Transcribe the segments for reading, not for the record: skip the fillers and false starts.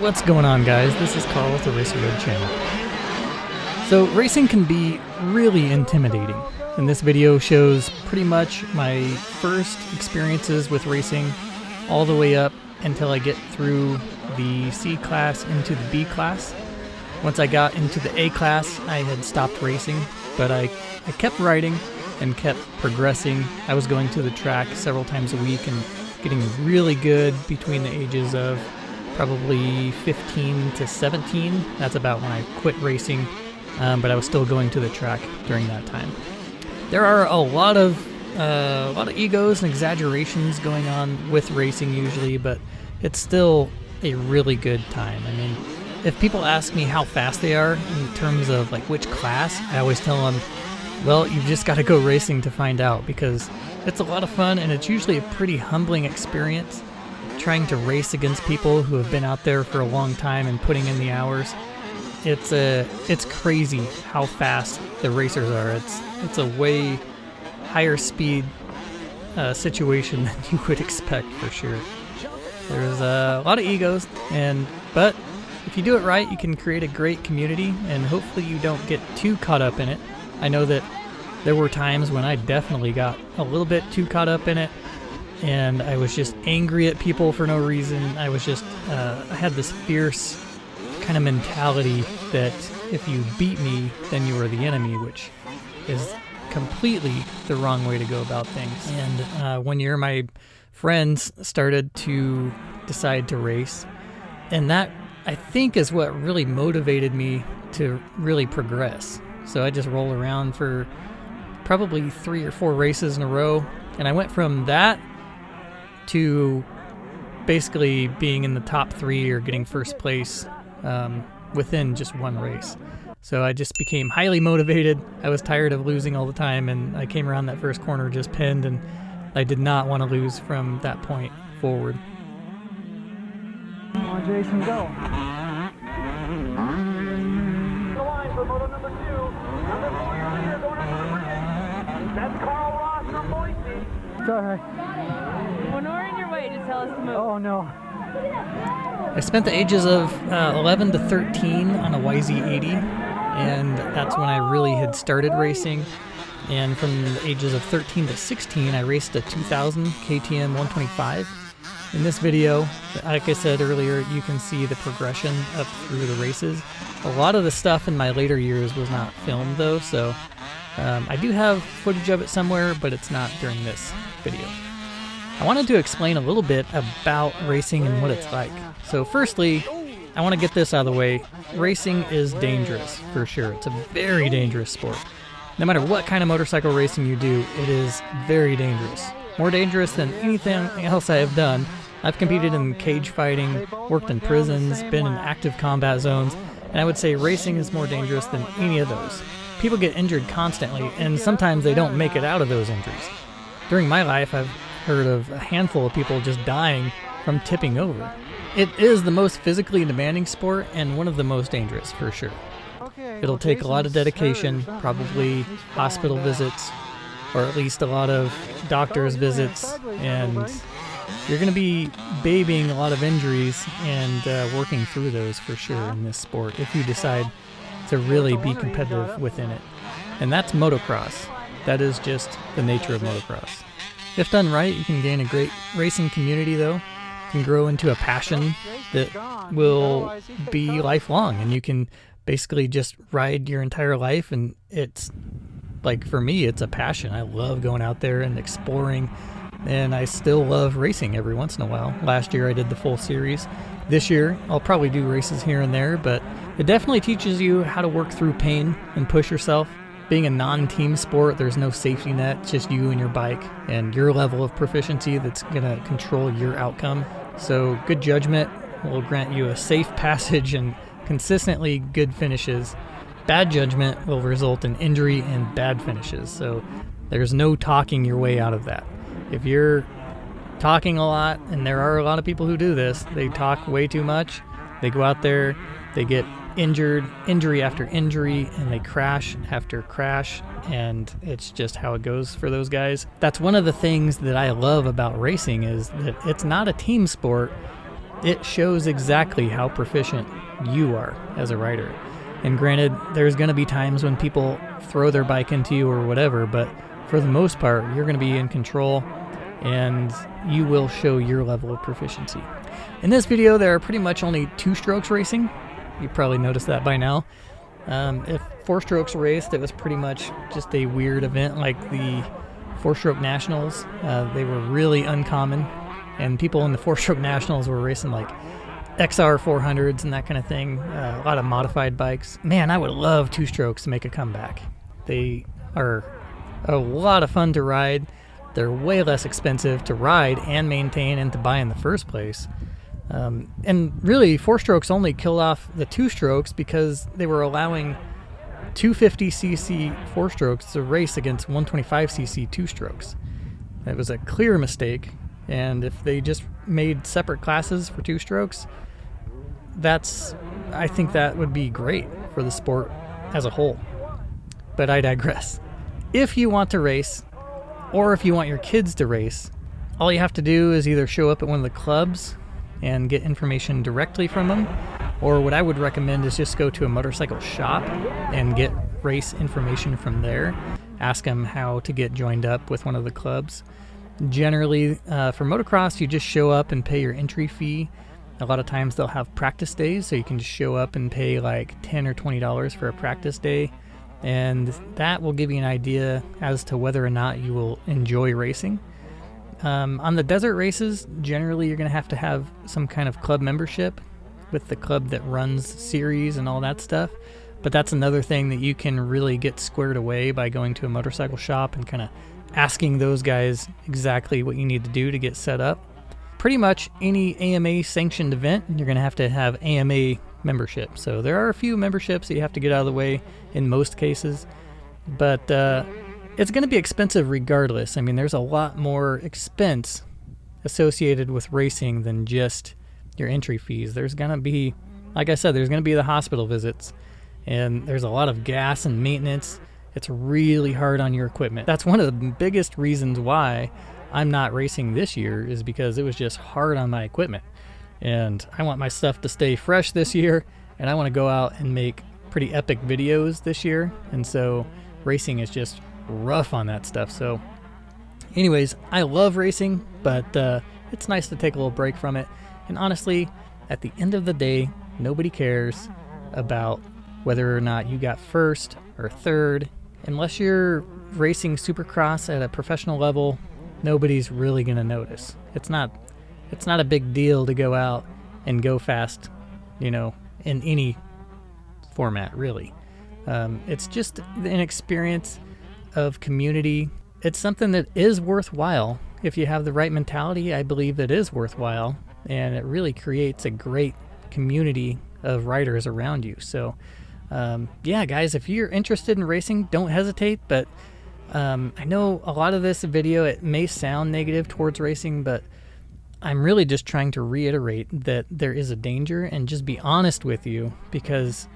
What's going on, guys? This is Carl with the Racerred channel. So racing can be really intimidating, and this video shows pretty much my first experiences with racing all the way up until I get through the C class into the B class. Once I got into the A class, I had stopped racing, but I kept riding and kept progressing. I was going to the track several times a week and getting really good between the ages of probably 15 to 17. That's about when I quit racing, but I was still going to the track during that time. There are a lot of egos and exaggerations going on with racing usually, but it's still a really good time. I mean, if people ask me how fast they are in terms of like which class, I always tell them, well, you've just got to go racing to find out, because it's a lot of fun and it's usually a pretty humbling experience trying to race against people who have been out there for a long time and putting in the hours. It's crazy how fast the racers are. It's a way higher speed situation than you would expect, for sure. There's a lot of egos, but if you do it right, you can create a great community, and hopefully you don't get too caught up in it. I know that there were times when I definitely got a little bit too caught up in it, and I was just angry at people for no reason. I was just, I had this fierce kind of mentality that if you beat me, then you are the enemy, which is completely the wrong way to go about things. And one year my friends started to decide to race, and that, I think, is what really motivated me to really progress. So I just rolled around for probably 3 or 4 races in a row, and I went from that to basically being in the top 3 or getting first place within just one race. So I just became highly motivated. I was tired of losing all the time, and I came around that first corner just pinned, and I did not want to lose from that point forward. Come on, Jason, go. The line for moto number 2. Number 4 here, going on. That's Carl Ross from Boise. It's all right. When we're in your way, just tell us to move. Oh, no. I spent the ages of 11 to 13 on a YZ80, and that's when I really had started racing. And from the ages of 13 to 16, I raced a 2000 KTM 125. In this video, like I said earlier, you can see the progression up through the races. A lot of the stuff in my later years was not filmed though, so I do have footage of it somewhere, but it's not during this video. I wanted to explain a little bit about racing and what it's like. So firstly, I want to get this out of the way. Racing is dangerous, for sure. It's a very dangerous sport. No matter what kind of motorcycle racing you do, it is very dangerous. More dangerous than anything else I have done. I've competed in cage fighting, worked in prisons, been in active combat zones, and I would say racing is more dangerous than any of those. People get injured constantly, and sometimes they don't make it out of those injuries. During my life, I've heard of a handful of people just dying from tipping over. It is the most physically demanding sport and one of the most dangerous, for sure. It'll take a lot of dedication, probably hospital visits, or at least a lot of doctor's visits, and you're going to be babying a lot of injuries and working through those, for sure, in this sport, if you decide to really be competitive within it. And that's motocross. That is just the nature of motocross. If done right, you can gain a great racing community, though. You can grow into a passion that will be lifelong, and you can basically just ride your entire life. And it's, like, for me, it's a passion. I love going out there and exploring, and I still love racing every once in a while. Last year I did the full series. This year I'll probably do races here and there, but it definitely teaches you how to work through pain and push yourself. Being a non-team sport, there's no safety net. It's just you and your bike and your level of proficiency that's going to control your outcome. So good judgment will grant you a safe passage and consistently good finishes. Bad judgment will result in injury and bad finishes. So there's no talking your way out of that. If you're talking a lot, and there are a lot of people who do this, they talk way too much, they go out there, they get injury after injury, and they crash after crash, and it's just how it goes for those guys. That's one of the things that I love about racing, is that it's not a team sport. it shows exactly how proficient you are as a rider. And granted, there's going to be times when people throw their bike into you or whatever, but for the most part, you're going to be in control and you will show your level of proficiency. In this video, there are pretty much only 2 strokes racing. You probably noticed that by now. If 4 strokes raced, it was pretty much just a weird event like the 4-stroke nationals. They were really uncommon, and people in the 4-stroke nationals were racing like XR 400s and that kind of thing. A lot of modified bikes. Man, I would love 2 strokes to make a comeback. They are a lot of fun to ride. They're way less expensive to ride and maintain and to buy in the first place. And really, 4 strokes only killed off the 2 strokes because they were allowing 250cc 4 strokes to race against 125cc 2 strokes. That was a clear mistake, and if they just made separate classes for 2 strokes, I think that would be great for the sport as a whole. But I digress. If you want to race, or if you want your kids to race, all you have to do is either show up at one of the clubs and get information directly from them, or what I would recommend is just go to a motorcycle shop and get race information from there. Ask them how to get joined up with one of the clubs. Generally, for motocross, you just show up and pay your entry fee. A lot of times they'll have practice days, so you can just show up and pay like $10 or $20 for a practice day. And that will give you an idea as to whether or not you will enjoy racing. On the desert races, generally you're going to have some kind of club membership with the club that runs series and all that stuff. But that's another thing that you can really get squared away by going to a motorcycle shop and kind of asking those guys exactly what you need to do to get set up. Pretty much any AMA sanctioned event, you're going to have AMA membership. So there are a few memberships that you have to get out of the way in most cases, but it's going to be expensive regardless. I mean, there's a lot more expense associated with racing than just your entry fees. There's going to be, like I said, there's going to be the hospital visits, and there's a lot of gas and maintenance. It's really hard on your equipment. That's one of the biggest reasons why I'm not racing this year, is because it was just hard on my equipment. And I want my stuff to stay fresh this year, and I want to go out and make pretty epic videos this year. And so racing is just rough on that stuff. So anyways, I love racing, but it's nice to take a little break from it. And honestly, at the end of the day, nobody cares about whether or not you got first or third. Unless you're racing supercross at a professional level, nobody's really going to notice. It's not a big deal to go out and go fast, in any format, really. It's just an experience of community. It's something that is worthwhile. If you have the right mentality, I believe that is worthwhile, and it really creates a great community of riders around you. So, yeah, guys, if you're interested in racing, don't hesitate. But I know a lot of this video, it may sound negative towards racing, but I'm really just trying to reiterate that there is a danger and just be honest with you, because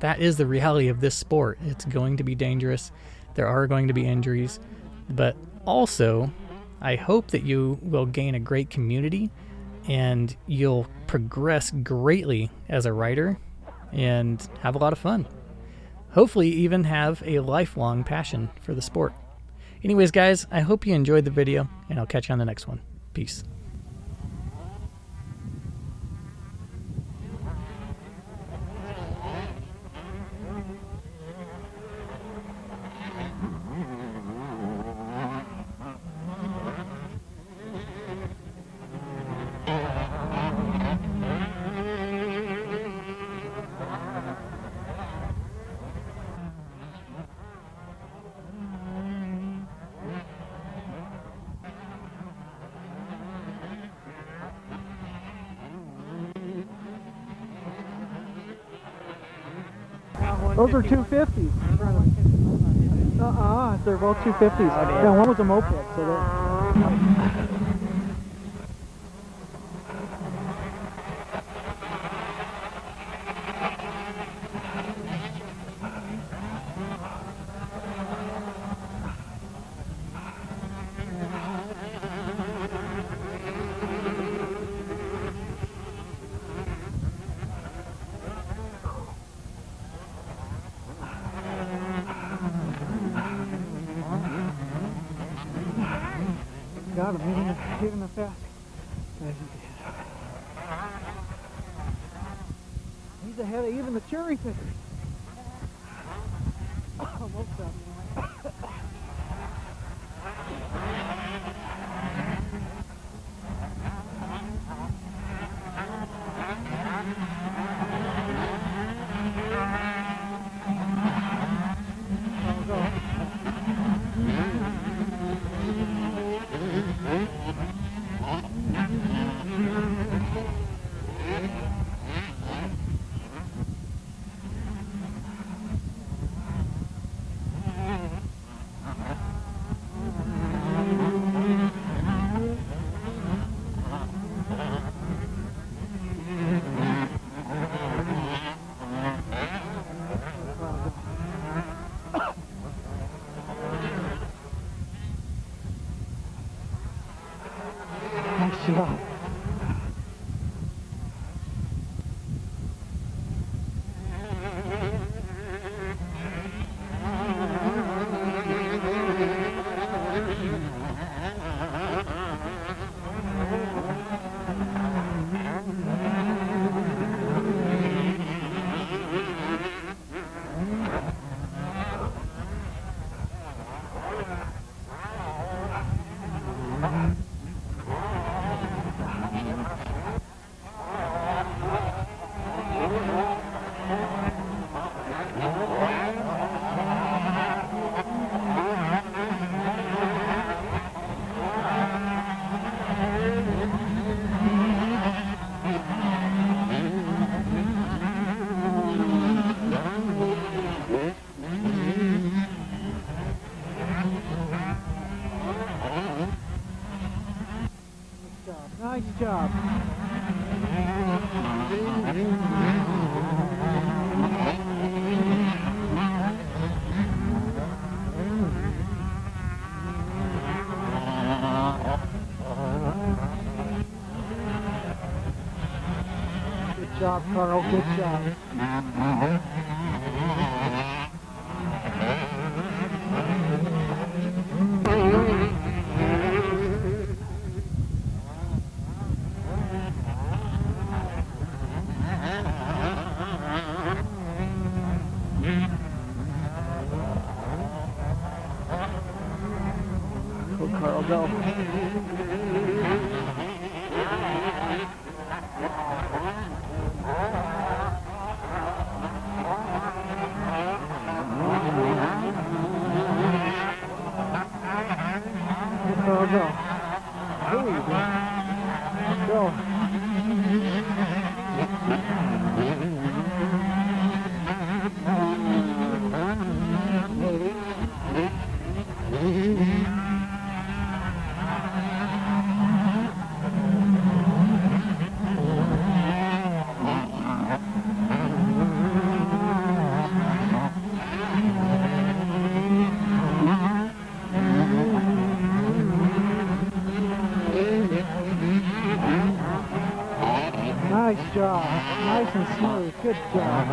that is the reality of this sport. It's going to be dangerous. There are going to be injuries, but also I hope that you will gain a great community and you'll progress greatly as a rider and have a lot of fun. Hopefully even have a lifelong passion for the sport. Anyways, guys, I hope you enjoyed the video, and I'll catch you on the next one. Peace. Those are 250s. They're both 250s. Yeah, one was a moped, so they're... got him, even the fast guys. He's ahead of even the cherry pickers. Almost done. Nice job. Nice job. Good job, Carl. Good job. Go, Carl, go. Carl, go. Go. Nice job. Nice and smooth. Good job.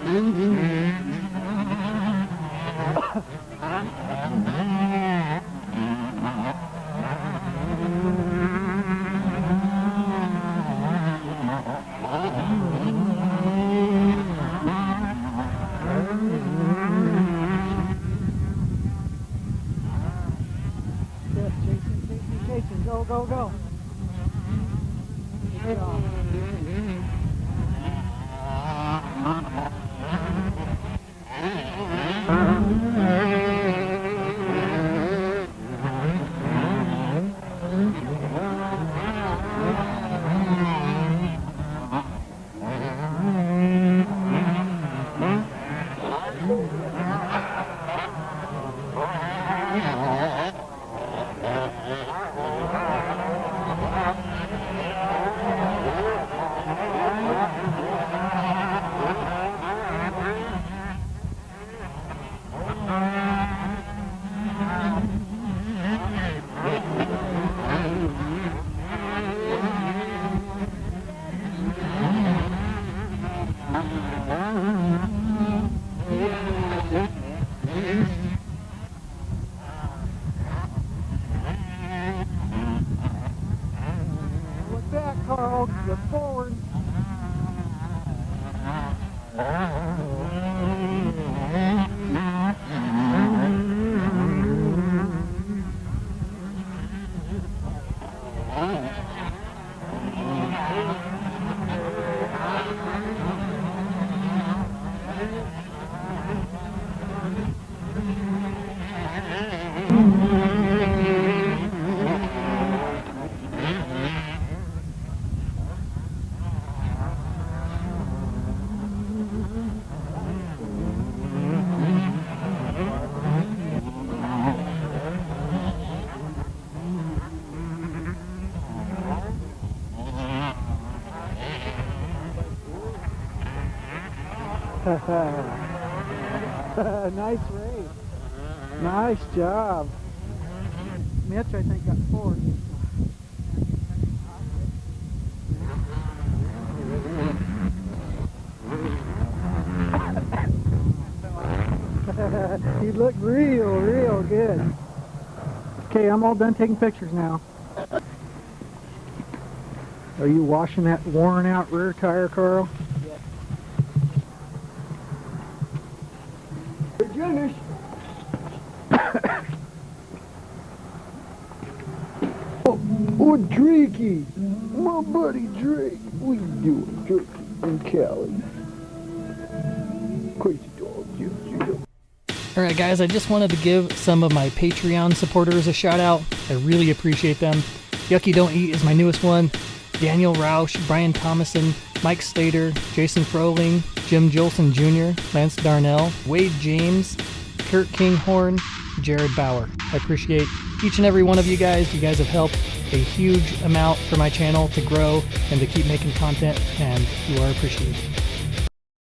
Mm-hmm. Nice race. Nice job. Mitch, I think, got fourth. He looked real good. Okay, I'm all done taking pictures now. Are you washing that worn out rear tire, Carl? Yes. Finish. Oh, Drakey! My buddy Drake! What you doing, Drakey and Callie? Crazy dog, yes, you know. Alright guys, I just wanted to give some of my Patreon supporters a shout out. I really appreciate them. Yucky Don't Eat is my newest one. Daniel Roush, Brian Thomason, Mike Slater, Jason Froling, Jim Jolson Jr., Lance Darnell, Wade James, Kurt Kinghorn, Jared Bauer. I appreciate each and every one of you guys. You guys have helped a huge amount for my channel to grow and to keep making content, and you are appreciated.